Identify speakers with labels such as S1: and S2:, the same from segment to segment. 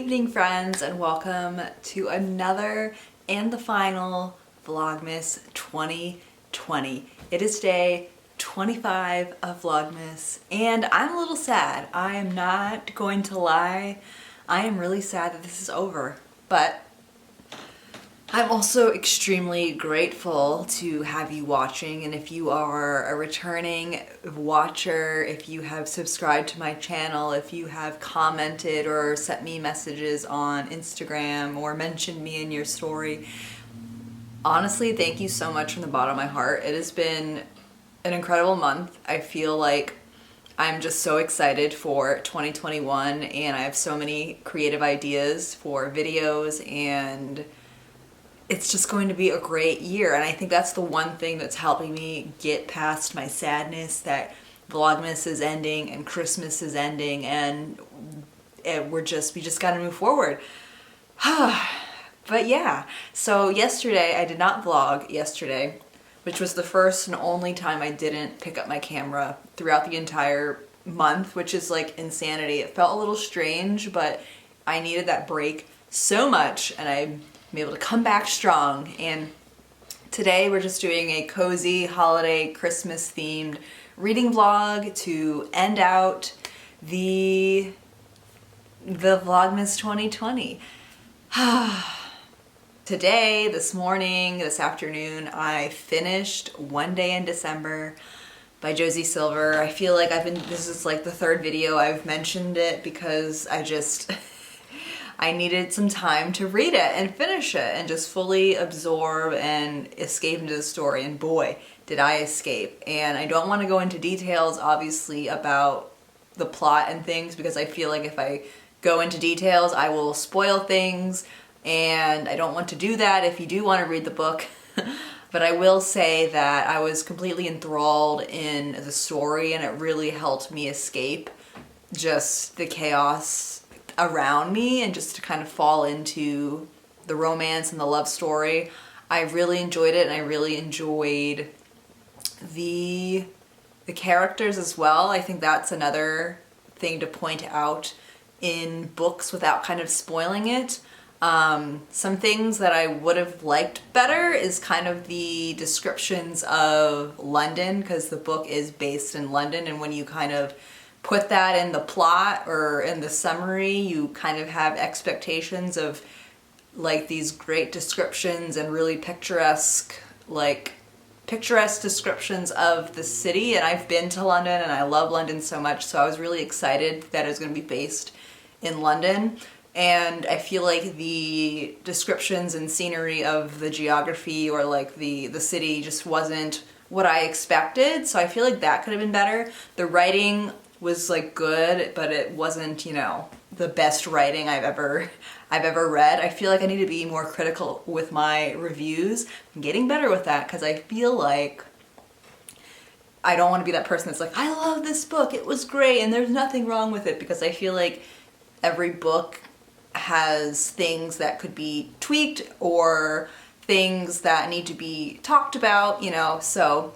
S1: evening, friends, and welcome to another and the final Vlogmas 2020. It is day 25 of Vlogmas, and I'm a little sad. I am not going to lie. I am really sad that this is over, but I'm also extremely grateful to have you watching, and if you are a returning watcher, if you have subscribed to my channel, if you have commented or sent me messages on Instagram or mentioned me in your story, honestly, thank you so much from the bottom of my heart. It has been an incredible month. I feel like I'm just so excited for 2021, and I have so many creative ideas for videos, and it's just going to be a great year. And I think that's the one thing that's helping me get past my sadness that Vlogmas is ending and Christmas is ending, and we just gotta move forward. But yeah, so yesterday, I did not vlog yesterday, which was the first and only time I didn't pick up my camera throughout the entire month, which is like insanity. It felt a little strange, but I needed that break so much, and I'm able to come back strong. And today we're just doing a cozy holiday Christmas themed reading vlog to end out the Vlogmas 2020. Today, this morning, this afternoon, I finished One Day in December by Josie Silver. I feel like this is like the third video I've mentioned it because I needed some time to read it and finish it and just fully absorb and escape into the story, and boy, did I escape. And I don't want to go into details, obviously, about the plot and things, because I feel like if I go into details, I will spoil things, and I don't want to do that if you do want to read the book. But I will say that I was completely enthralled in the story, and it really helped me escape just the chaos around me and just to kind of fall into the romance and the love story. I really enjoyed it, and I really enjoyed the characters as well. I think that's another thing to point out in books without kind of spoiling it. Some things that I would have liked better is kind of the descriptions of London, because the book is based in London, and when you kind of put that in the plot or in the summary, you kind of have expectations of like these great descriptions and really picturesque descriptions of the city. And I've been to London and I love London so much, so I was really excited that it was going to be based in London. And I feel like the descriptions and scenery of the geography or like the city just wasn't what I expected, so I feel like that could have been better. The writing was like good, but it wasn't, you know, the best writing I've ever read. I feel like I need to be more critical with my reviews. I'm getting better with that, because I feel like I don't want to be that person that's like, I love this book, it was great, and there's nothing wrong with it, because I feel like every book has things that could be tweaked or things that need to be talked about, you know, so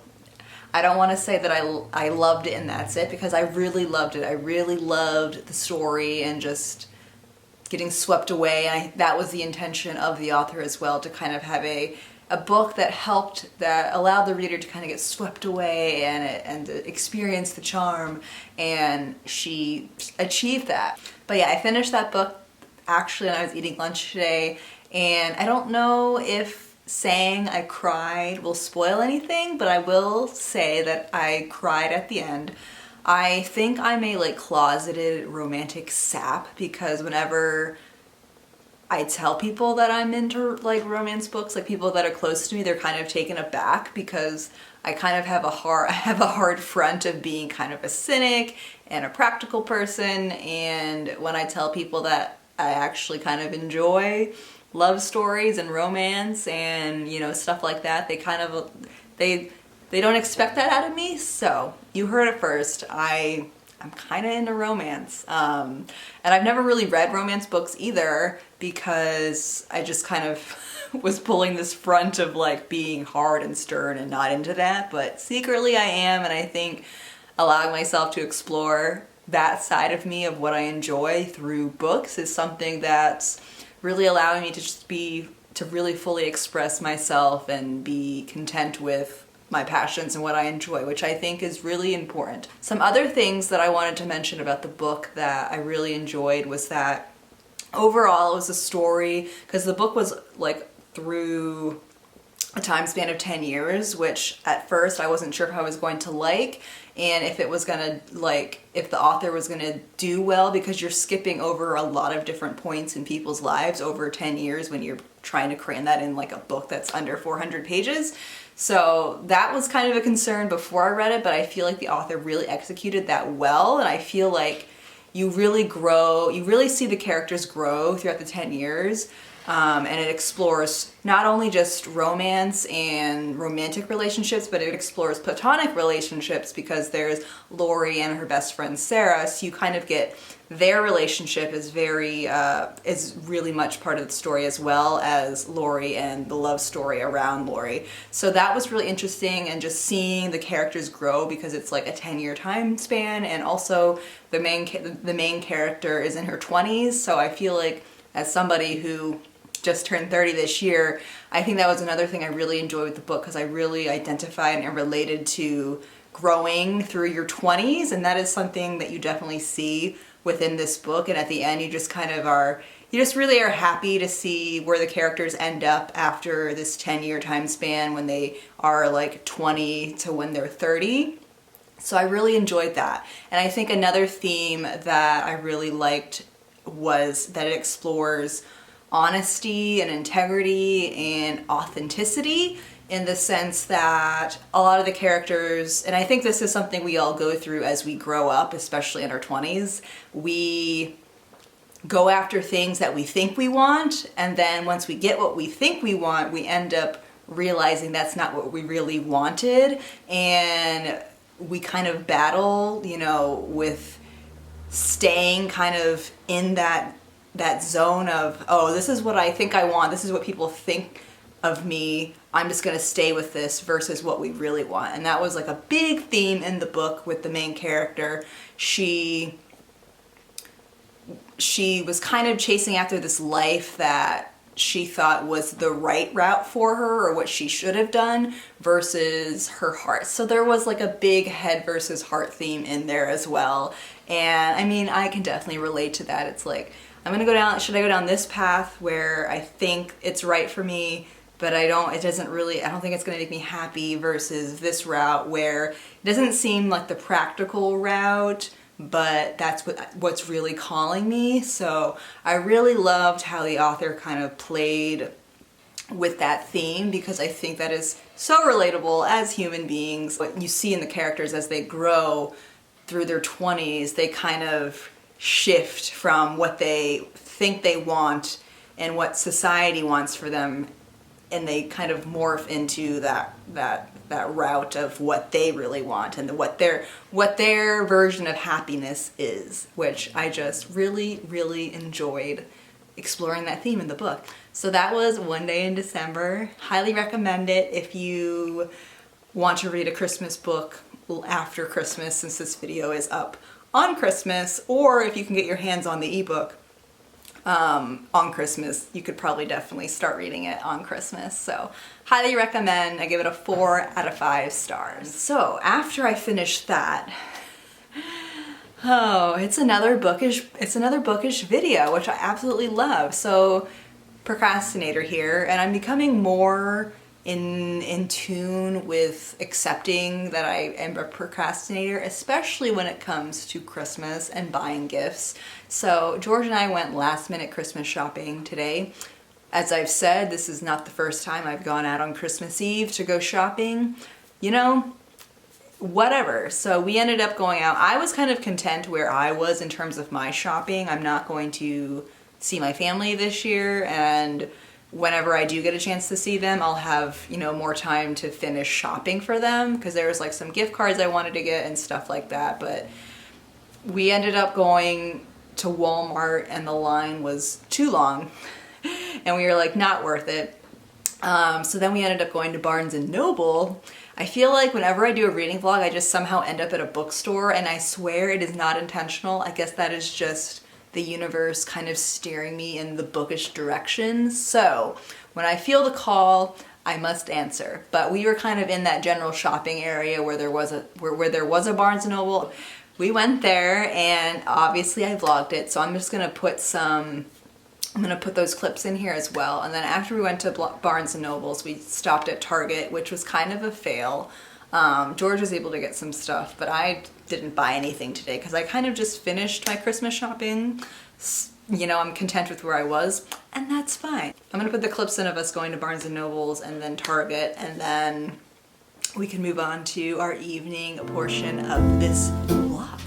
S1: I don't want to say that I loved it and that's it, because I really loved it. I really loved the story and just getting swept away. That was the intention of the author as well, to kind of have a book that allowed the reader to kind of get swept away and experience the charm, and she achieved that. But yeah, I finished that book actually when I was eating lunch today, and I don't know if saying I cried will spoil anything, but I will say that I cried at the end. I think I'm a like closeted romantic sap, because whenever I tell people that I'm into like romance books, like people that are close to me, they're kind of taken aback, because I kind of have a hard front of being kind of a cynic and a practical person, and when I tell people that I actually kind of enjoy love stories and romance and, you know, stuff like that, they kind of they don't expect that out of me. So you heard it first. I'm kind of into romance, and I've never really read romance books either, because I just kind of was pulling this front of like being hard and stern and not into that, but secretly I am, and I think allowing myself to explore that side of me of what I enjoy through books is something that's really allowing me to just to really fully express myself and be content with my passions and what I enjoy, which I think is really important. Some other things that I wanted to mention about the book that I really enjoyed was that overall it was a story, because the book was like through a time span of 10 years, which at first I wasn't sure if I was going to like, and if it was gonna, like, if the author was gonna do well, because you're skipping over a lot of different points in people's lives over 10 years when you're trying to cram that in like a book that's under 400 pages. So that was kind of a concern before I read it, but I feel like the author really executed that well, and I feel like you really grow, you really see the characters grow throughout the 10 years. And it explores not only just romance and romantic relationships, but it explores platonic relationships, because there's Lori and her best friend Sarah, so you kind of get their relationship is really much part of the story, as well as Lori and the love story around Lori. So that was really interesting, and just seeing the characters grow, because it's like a 10-year time span, and also the main character is in her 20s, so I feel like as somebody who just turned 30 this year, I think that was another thing I really enjoyed with the book, because I really identified and related to growing through your 20s, and that is something that you definitely see within this book. And at the end, you just really are happy to see where the characters end up after this 10-year time span, when they are like 20 to when they're 30. So I really enjoyed that. And I think another theme that I really liked was that it explores honesty and integrity and authenticity, in the sense that a lot of the characters, and I think this is something we all go through as we grow up, especially in our 20s, we go after things that we think we want, and then once we get what we think we want, we end up realizing that's not what we really wanted, and we kind of battle, you know, with staying kind of in that zone of, oh, this is what I think I want, this is what people think of me, I'm just gonna stay with this, versus what we really want. And that was like a big theme in the book with the main character. She was kind of chasing after this life that she thought was the right route for her, or what she should have done, versus her heart. So there was like a big head versus heart theme in there as well. And I mean, I can definitely relate to that. It's like, should I go down this path where I think it's right for me, but I don't think it's gonna make me happy, versus this route where it doesn't seem like the practical route, but that's what's really calling me. So I really loved how the author kind of played with that theme, because I think that is so relatable as human beings. What you see in the characters as they grow through their 20s, they kind of shift from what they think they want and what society wants for them, and they kind of morph into that route of what they really want, and what their version of happiness is, which I just really, really enjoyed exploring that theme in the book. So that was One Day in December. Highly recommend it if you want to read a Christmas book after Christmas, since this video is up on Christmas, or if you can get your hands on the ebook on Christmas, you could probably definitely start reading it on Christmas. So highly recommend. I give it a 4 out of 5 stars. So after I finished that, oh, it's another bookish video, which I absolutely love. So procrastinator here, and I'm becoming more in tune with accepting that I am a procrastinator, especially when it comes to Christmas and buying gifts. So George and I went last minute Christmas shopping today. As I've said, this is not the first time I've gone out on Christmas Eve to go shopping. You know, whatever. So we ended up going out. I was kind of content where I was in terms of my shopping. I'm not going to see my family this year, and whenever I do get a chance to see them, I'll have, you know, more time to finish shopping for them, because there was like some gift cards I wanted to get and stuff like that. But we ended up going to Walmart, and the line was too long and we were like, not worth it. So then we ended up going to Barnes & Noble. I feel like whenever I do a reading vlog, I just somehow end up at a bookstore, and I swear it is not intentional. I guess that is just the universe kind of steering me in the bookish direction. So when I feel the call, I must answer. But we were kind of in that general shopping area where there was a Barnes & Noble. We went there, and obviously I vlogged it, so I'm just gonna put those clips in here as well. And then after we went to Barnes & Noble's, we stopped at Target, which was kind of a fail. George was able to get some stuff, but I didn't buy anything today because I kind of just finished my Christmas shopping. You know, I'm content with where I was, and that's fine. I'm gonna put the clips in of us going to Barnes & Noble's and then Target, and then we can move on to our evening portion of this vlog.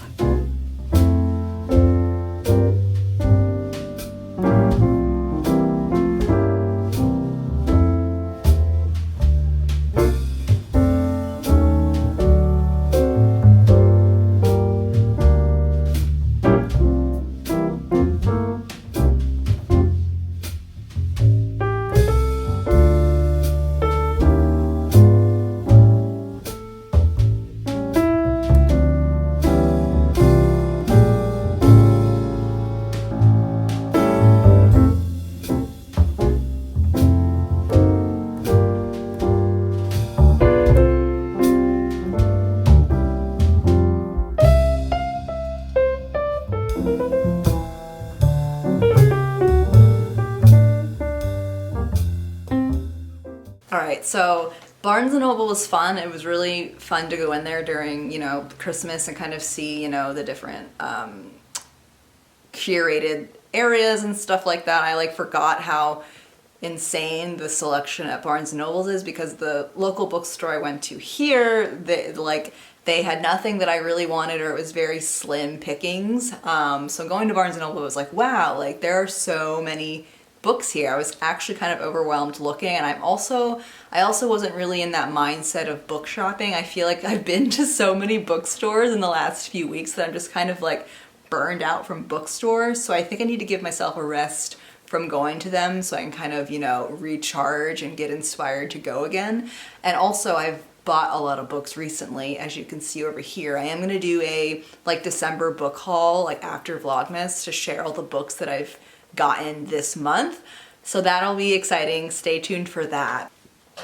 S1: Alright, so Barnes & Noble was fun. It was really fun to go in there during, you know, Christmas and kind of see, you know, the different curated areas and stuff like that. I forgot how insane the selection at Barnes & Noble's is, because the local bookstore I went to here, they had nothing that I really wanted, or it was very slim pickings. So going to Barnes & Noble was like, wow, there are so many books here. I was actually kind of overwhelmed looking, and I also wasn't really in that mindset of book shopping. I feel like I've been to so many bookstores in the last few weeks that I'm just kind of burned out from bookstores. So I think I need to give myself a rest from going to them so I can kind of, you know, recharge and get inspired to go again. And also I've bought a lot of books recently, as you can see over here. I am going to do a December book haul after Vlogmas to share all the books that I've gotten this month. So that'll be exciting. Stay tuned for that.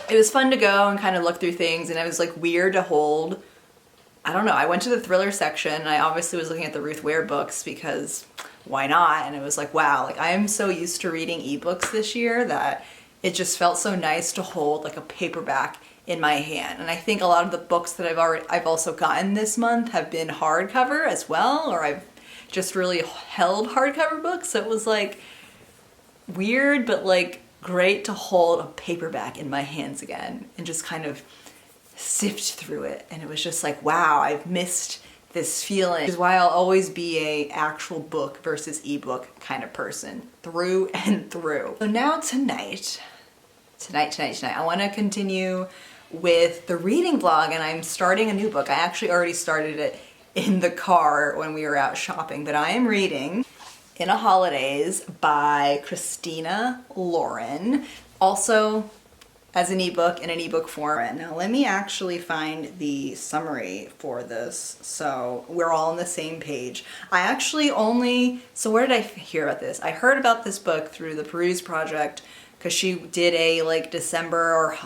S1: It was fun to go and kind of look through things, and it was weird to hold. I don't know, I went to the thriller section, and I obviously was looking at the Ruth Ware books because why not? And it was wow, I am so used to reading ebooks this year that it just felt so nice to hold a paperback in my hand. And I think a lot of the books that I've also gotten this month have been hardcover as well, or I've just really held hardcover books. So it was weird, but great to hold a paperback in my hands again and just kind of sift through it. And it was just wow, I've missed this feeling. Which is why I'll always be a actual book versus ebook kind of person, through and through. So now tonight, I want to continue with the reading vlog, and I'm starting a new book. I actually already started it in the car when we were out shopping, but I am reading In a Holidays by Christina Lauren, also as an ebook in an ebook form. Now let me actually find the summary for this so we're all on the same page. I actually so where did I hear about this? I heard about this book through the Peruse project because she did a December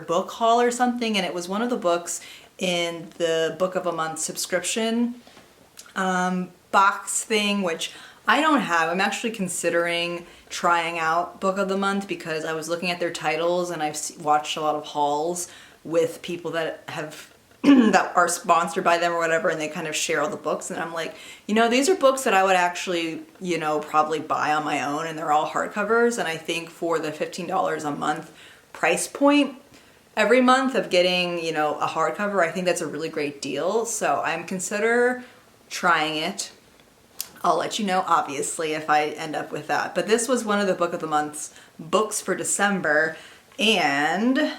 S1: book haul or something, and it was one of the books in the Book of a Month subscription box thing, which I don't have. I'm actually considering trying out Book of the Month because I was looking at their titles, and I've watched a lot of hauls with people that have that are sponsored by them or whatever, and they kind of share all the books, and I'm you know, these are books that I would actually, you know, probably buy on my own, and they're all hardcovers, and I think for the $15 a month price point every month of getting, you know, a hardcover, I think that's a really great deal. So I'm consider trying it. I'll let you know, obviously, if I end up with that. But this was one of the Book of the Month's books for December, and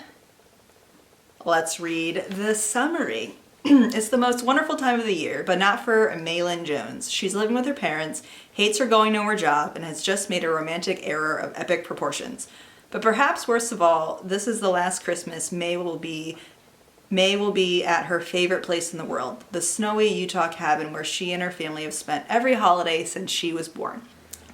S1: let's read the summary. It's the most wonderful time of the year, but not for Maylin Jones. She's living with her parents, hates her going nowhere job, and has just made a romantic error of epic proportions. But perhaps worst of all, this is the last Christmas May will be at her favorite place in the world, the snowy Utah cabin where she and her family have spent every holiday since she was born.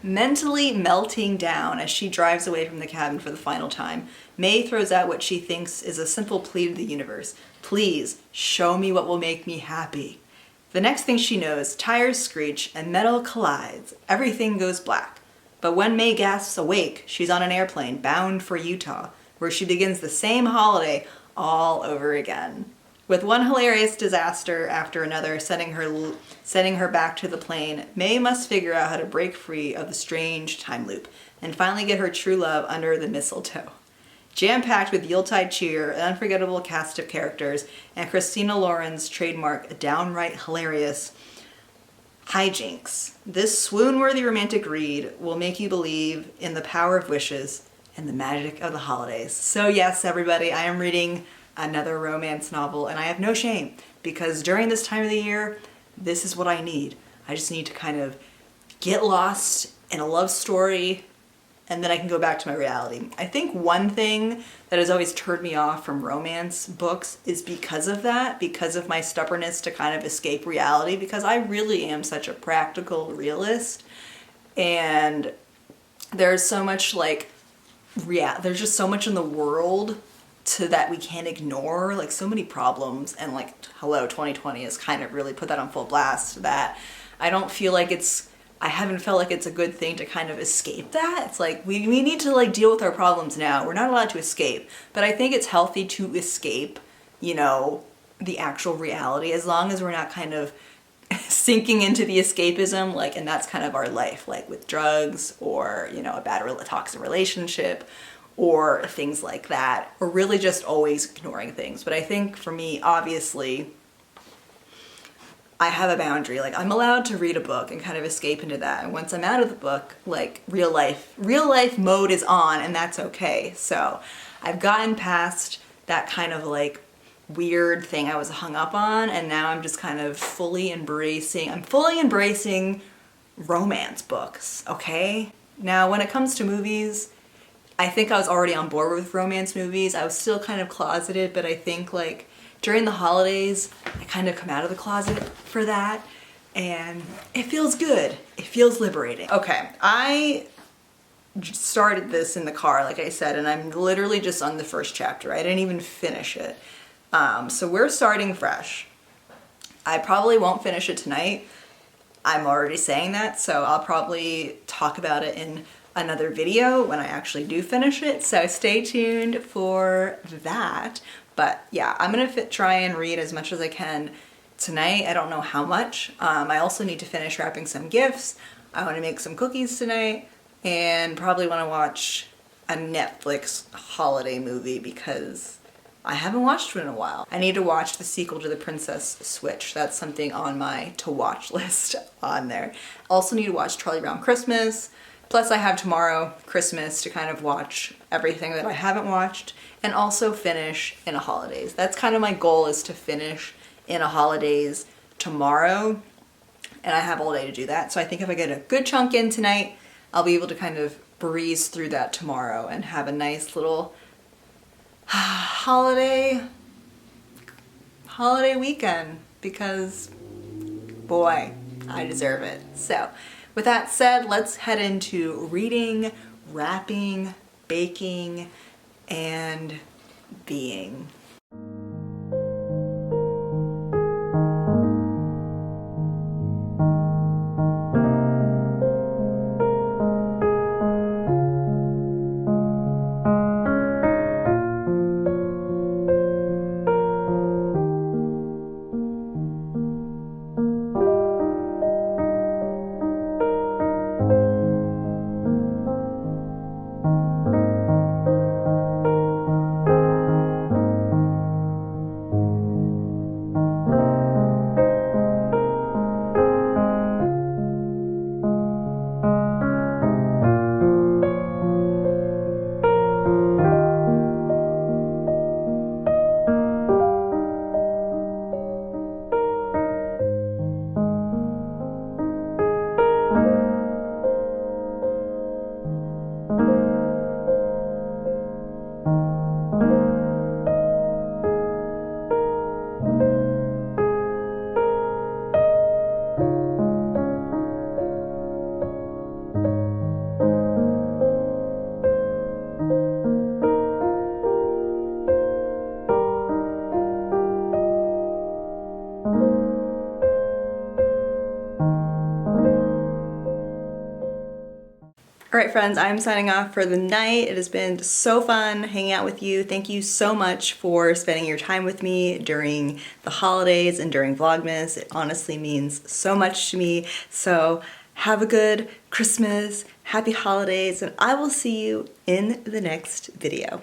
S1: Mentally melting down as she drives away from the cabin for the final time, May throws out what she thinks is a simple plea to the universe. Please, show me what will make me happy. The next thing she knows, tires screech and metal collides. Everything goes black. But when May gasps awake, she's on an airplane bound for Utah, where she begins the same holiday all over again. With one hilarious disaster after another sending her back to the plane, May must figure out how to break free of the strange time loop and finally get her true love under the mistletoe. Jam-packed with Yuletide cheer, an unforgettable cast of characters, and Christina Lauren's trademark downright hilarious hijinks, this swoon-worthy romantic read will make you believe in the power of wishes and the magic of the holidays. So yes, everybody, I am reading another romance novel, and I have no shame, because during this time of the year, this is what I need. I just need to kind of get lost in a love story, and then I can go back to my reality. I think one thing that has always turned me off from romance books is because of that, because of my stubbornness to kind of escape reality, because I really am such a practical realist, and there's so much there's just so much in the world that we can't ignore, like so many problems, and like, hello, 2020 has kind of really put that on full blast, that I don't feel like I haven't felt like it's a good thing to kind of escape that. It's like, we need to like deal with our problems now. We're not allowed to escape. But I think it's healthy to escape, you know, the actual reality, as long as we're not kind of sinking into the escapism, like, and that's kind of our life, like with drugs or, you know, a bad toxic relationship or things like that, or really just always ignoring things. But I think for me, obviously, I have a boundary. Like, I'm allowed to read a book and kind of escape into that. And once I'm out of the book, like, real life mode is on, and that's okay. So I've gotten past that kind of like weird thing I was hung up on, and now I'm just kind of fully embracing romance books, okay? Now, when it comes to movies, I think I was already on board with romance movies. I was still kind of closeted, but I think like during the holidays, I kind of come out of the closet for that, and it feels good. It feels liberating. Okay, I started this in the car, like I said, and I'm literally just on the first chapter. I didn't even finish it. So we're starting fresh. I probably won't finish it tonight. I'm already saying that, so I'll probably talk about it in another video when I actually do finish it, so stay tuned for that. But yeah, I'm gonna try and read as much as I can tonight. I don't know how much. I also need to finish wrapping some gifts. I want to make some cookies tonight, and probably want to watch a Netflix holiday movie because I haven't watched one in a while. I need to watch the sequel to The Princess Switch. That's something on my to-watch list on there. Also need to watch Charlie Brown Christmas. Plus I have tomorrow, Christmas, to kind of watch everything that I haven't watched, and also finish in a holidays. That's kind of my goal, is to finish in a holidays tomorrow, and I have all day to do that. So I think if I get a good chunk in tonight, I'll be able to kind of breeze through that tomorrow and have a nice little holiday weekend, because boy, I deserve it. So with that said, let's head into reading, wrapping, baking, and being. Alright friends, I'm signing off for the night. It has been so fun hanging out with you. Thank you so much for spending your time with me during the holidays and during Vlogmas. It honestly means so much to me. So have a good Christmas, happy holidays, and I will see you in the next video.